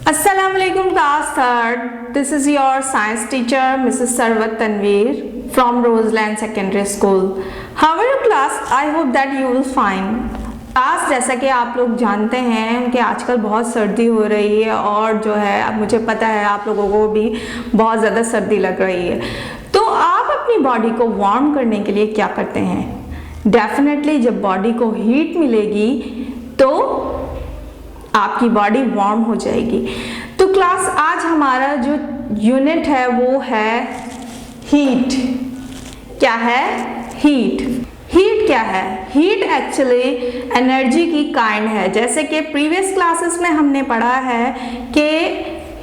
Assalamualaikum class third. This is your science teacher Mrs. Sarwat Tanveer from Roseland Secondary School. How are you class? I hope that you will fine. Class जैसा कि आप लोग जानते हैं कि आजकल बहुत सर्दी हो रही है और जो है अब मुझे पता है आप लोगों को भी बहुत ज़्यादा सर्दी लग रही है। तो आप अपनी बॉडी को वार्म करने के लिए क्या करते हैं? डेफिनेटली जब बॉडी को हीट मिलेगी तो आपकी बॉडी वार्म हो जाएगी। तो क्लास आज हमारा जो यूनिट है वो है हीट। क्या है? हीट। हीट क्या है? हीट एक्चुअली एनर्जी की काइंड है। जैसे कि प्रीवियस क्लासेस में हमने पढ़ा है कि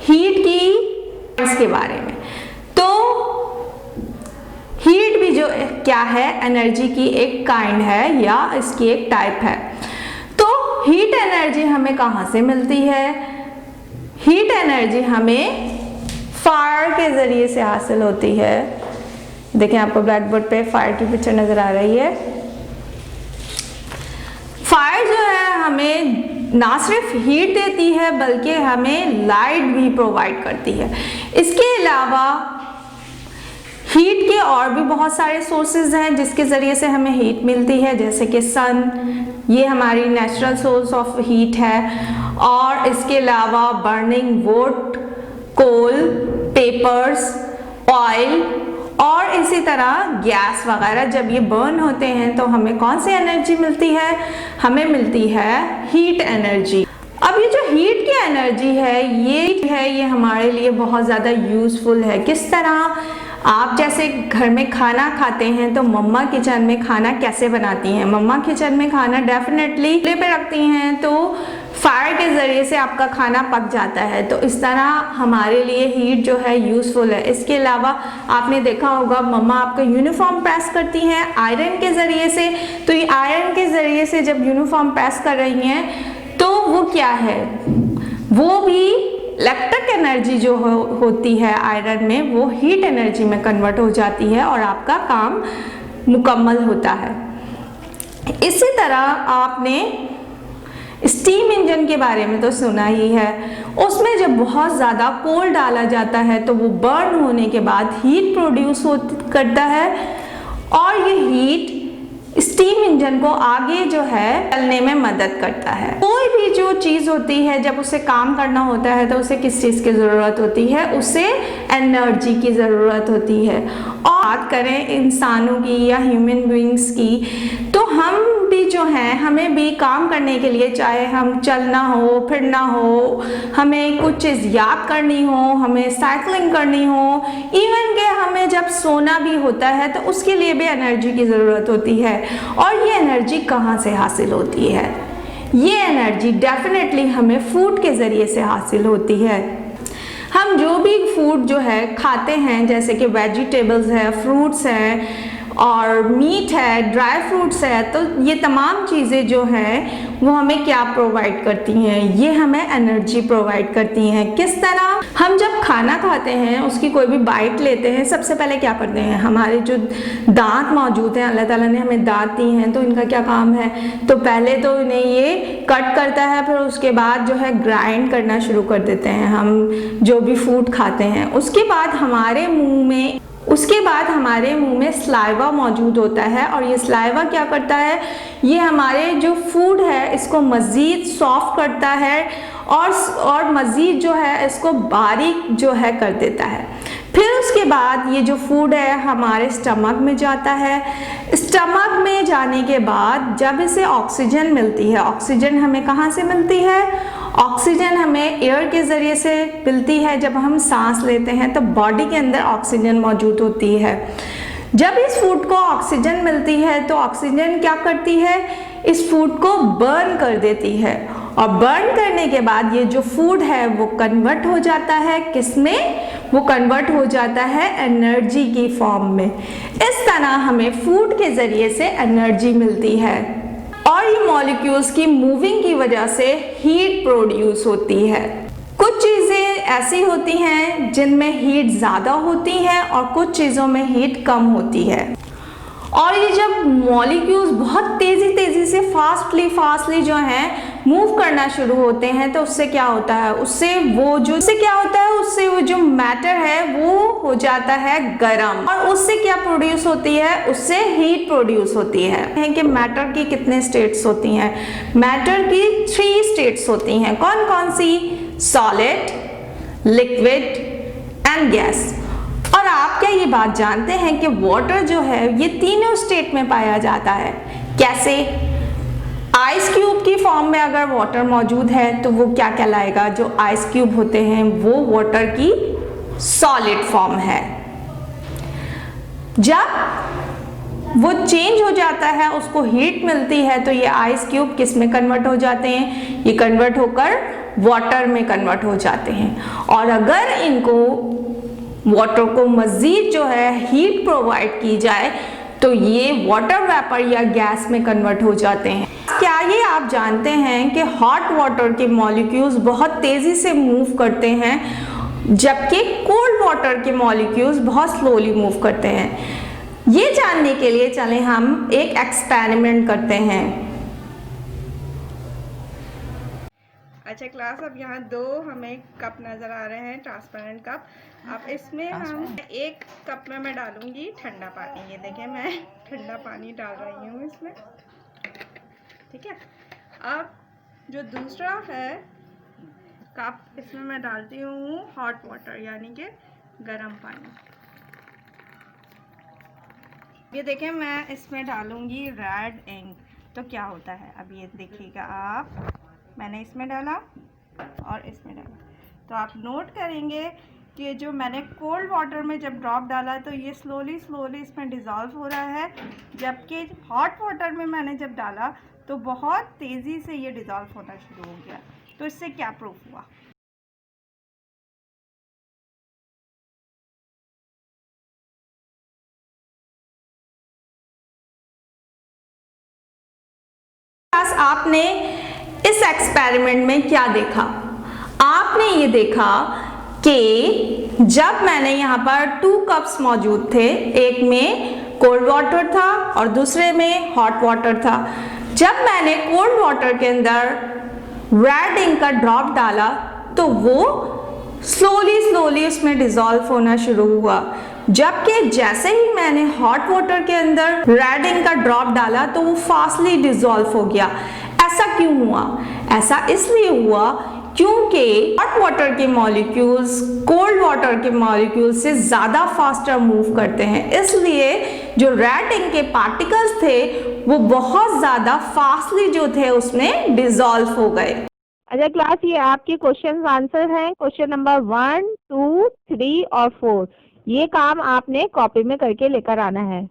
हीट की के बारे में, तो हीट भी जो क्या है एनर्जी की एक काइंड है या इसकी एक टाइप है। तो हीट एनर्जी हमें कहाँ से मिलती है? हीट एनर्जी हमें फायर के जरिए से हासिल होती है। देखें आपको ब्लैक बोर्ड पे फायर की पिक्चर नजर आ रही है। फायर जो है हमें ना सिर्फ हीट देती है बल्कि हमें लाइट भी प्रोवाइड करती है। इसके अलावा हीट के और भी बहुत सारे सोर्सेज हैं जिसके ज़रिए से हमें हीट मिलती है, जैसे कि सन, ये हमारी नेचुरल सोर्स ऑफ हीट है। और इसके अलावा burning wood, coal, papers, oil और इसी तरह गैस वगैरह जब ये बर्न होते हैं तो हमें कौन सी एनर्जी मिलती है? हमें मिलती है हीट एनर्जी। अब ये जो हीट की एनर्जी है ये हमारे लिए बहुत ज़्यादा यूज़फुल है। किस तरह? आप जैसे घर में खाना खाते हैं तो मम्मा किचन में खाना कैसे बनाती हैं? मम्मा किचन में खाना डेफिनेटली चूल्हे पे रखती हैं तो फायर के ज़रिए से आपका खाना पक जाता है। तो इस तरह हमारे लिए हीट जो है यूज़फुल है। इसके अलावा आपने देखा होगा मम्मा आपका यूनिफॉर्म प्रेस करती हैं आयरन के ज़रिए से। तो ये आयरन के ज़रिए से जब यूनिफॉर्म प्रेस कर रही हैं तो वो क्या है? वो भी इलेक्ट्रिक एनर्जी जो होती है आयरन में वो हीट एनर्जी में कन्वर्ट हो जाती है और आपका काम मुकम्मल होता है। इसी तरह आपने स्टीम इंजन के बारे में तो सुना ही है। उसमें जब बहुत ज़्यादा कोल डाला जाता है तो वो बर्न होने के बाद हीट प्रोड्यूस करता है और ये हीट स्टीम इंजन को आगे जो है चलने में मदद करता है। कोई भी जो चीज़ होती है जब उसे काम करना होता है तो उसे किस चीज़ की ज़रूरत होती है? उसे एनर्जी की ज़रूरत होती है। और बात करें इंसानों की या ह्यूमन बीइंग्स की तो हम भी जो हैं हमें भी काम करने के लिए, चाहे हम चलना हो, फिरना हो, हमें कुछ चीज़ याद करनी हो, हमें साइकिलिंग करनी हो, इवन के हमें जब सोना भी होता है तो उसके लिए भी एनर्जी की ज़रूरत होती है। और ये एनर्जी कहाँ से हासिल होती है? ये एनर्जी डेफिनेटली हमें फूड के ज़रिए से हासिल होती है। हम जो भी फूड जो है खाते हैं, जैसे कि वेजिटेबल्स है, फ्रूट्स हैं और मीट है, ड्राई फ्रूट्स है, तो ये तमाम चीज़ें जो हैं वो हमें क्या प्रोवाइड करती हैं? ये हमें एनर्जी प्रोवाइड करती हैं। किस तरह? हम जब खाना खाते हैं उसकी कोई भी बाइट लेते हैं, सबसे पहले क्या करते हैं? हमारे जो दांत मौजूद हैं, अल्लाह ताला ने हमें दांत दी हैं, तो इनका क्या काम है? तो पहले तो इन्हें ये कट करता है, फिर उसके बाद जो है ग्राइंड करना शुरू कर देते हैं हम जो भी फूड खाते हैं। उसके बाद हमारे मुंह में स्लाइवा मौजूद होता है और ये स्लाइवा क्या करता है? ये हमारे जो फूड है इसको मज़ीद सॉफ्ट करता है और मज़ीद जो है इसको बारीक जो है कर देता है। फिर उसके बाद ये जो फूड है हमारे स्टमक में जाता है। स्टमक में जाने के बाद जब इसे ऑक्सीजन मिलती है, ऑक्सीजन हमें कहाँ से मिलती है? ऑक्सीजन हमें एयर के ज़रिए से मिलती है। जब हम सांस लेते हैं तो बॉडी के अंदर ऑक्सीजन मौजूद होती है। जब इस फूड को ऑक्सीजन मिलती है तो ऑक्सीजन क्या करती है? इस फूड को बर्न कर देती है और बर्न करने के बाद ये जो फूड है वो कन्वर्ट हो जाता है किसमें? वो कन्वर्ट हो जाता है एनर्जी की फॉर्म में। इस तरह हमें फूड के ज़रिए से एनर्जी मिलती है और ये मॉलिक्यूल्स की मूविंग की वजह से हीट प्रोड्यूस होती है। कुछ चीज़ें ऐसी होती हैं जिनमें हीट ज़्यादा होती है और कुछ चीज़ों में हीट कम होती है। और ये जब मॉलिक्यूल्स बहुत तेज़ी से फास्टली जो हैं मूव करना शुरू होते हैं, तो उससे क्या होता है, उससे वो जो मैटर है वो हो जाता है गर्म, और उससे क्या प्रोड्यूस होती है, उससे हीट प्रोड्यूस होती है। कि मैटर की कितने स्टेट्स होती हैं? मैटर की 3 स्टेट्स होती हैं। कौन कौन सी? Solid, liquid and gas. और आप क्या ये बात जानते हैं कि वाटर जो है ये तीनों स्टेट में पाया जाता है? कैसे? आइस क्यूब की फॉर्म में अगर वाटर मौजूद है तो वो क्या कहलाएगा? जो आइस क्यूब होते हैं वो वाटर की सॉलिड फॉर्म है। जब वो चेंज हो जाता है, उसको हीट मिलती है, तो ये आइस क्यूब किस में कन्वर्ट हो जाते हैं? ये कन्वर्ट होकर वाटर में कन्वर्ट हो जाते हैं। और अगर इनको वाटर को मजीद जो है हीट प्रोवाइड की जाए तो ये वाटर वेपर या गैस में कन्वर्ट हो जाते हैं। क्या ये आप जानते हैं कि हॉट वाटर के मॉलिक्यूल्स बहुत तेजी से मूव करते हैं, जबकि कोल्ड वाटर के मॉलिक्यूल्स बहुत स्लोली मूव करते हैं? ये जानने के लिए चलें हम एक एक्सपेरिमेंट करते हैं। अच्छा क्लास, अब यहाँ 2 हमें कप नज़र आ रहे हैं, ट्रांसपेरेंट कप। अब इसमें हम एक कप में मैं डालूंगी ठंडा पानी। ये देखें, मैं ठंडा पानी डाल रही हूँ इसमें, ठीक है। अब जो दूसरा है कप, इसमें मैं डालती हूँ हॉट वाटर, यानी कि गर्म पानी। ये देखें, मैं इसमें डालूंगी रेड इंक, तो क्या होता है अब ये देखिएगा आप। मैंने इसमें डाला और इसमें डाला, तो आप नोट करेंगे कि जो मैंने कोल्ड वाटर में जब ड्रॉप डाला तो ये स्लोली इसमें डिज़ोल्व हो रहा है, जबकि हॉट वाटर में मैंने जब डाला तो बहुत तेज़ी से ये डिज़ोल्व होना शुरू हो गया। तो इससे क्या प्रूफ हुआ? आपने इस एक्सपेरिमेंट में क्या देखा? आपने ये देखा कि जब मैंने यहाँ पर 2 कप्स मौजूद थे, एक में कोल्ड वाटर था और दूसरे में हॉट वाटर था। जब मैंने कोल्ड वाटर के अंदर रेड इंक का ड्रॉप डाला तो वो स्लोली उसमें डिज़ोल्व होना शुरू हुआ, जबकि जैसे ही मैंने हॉट वाटर के अंदर रेड इंक का ड्रॉप डाला तो वो फास्टली डिज़ोल्व हो गया। ऐसा क्यों हुआ? ऐसा इसलिए हुआ क्योंकि हॉट वाटर के मॉलिक्यूल्स कोल्ड वाटर के मॉलिक्यूल्स से ज़्यादा फास्टर मूव करते हैं, इसलिए जो रेड इंक के पार्टिकल्स थे वो बहुत ज़्यादा फास्टली जो थे उसमें डिज़ोल्व हो गए। अच्छा क्लास, ये आपके क्वेश्चन आंसर हैं। क्वेश्चन नंबर 1, 2, 3 और 4। ये काम आपने कॉपी में करके लेकर आना है।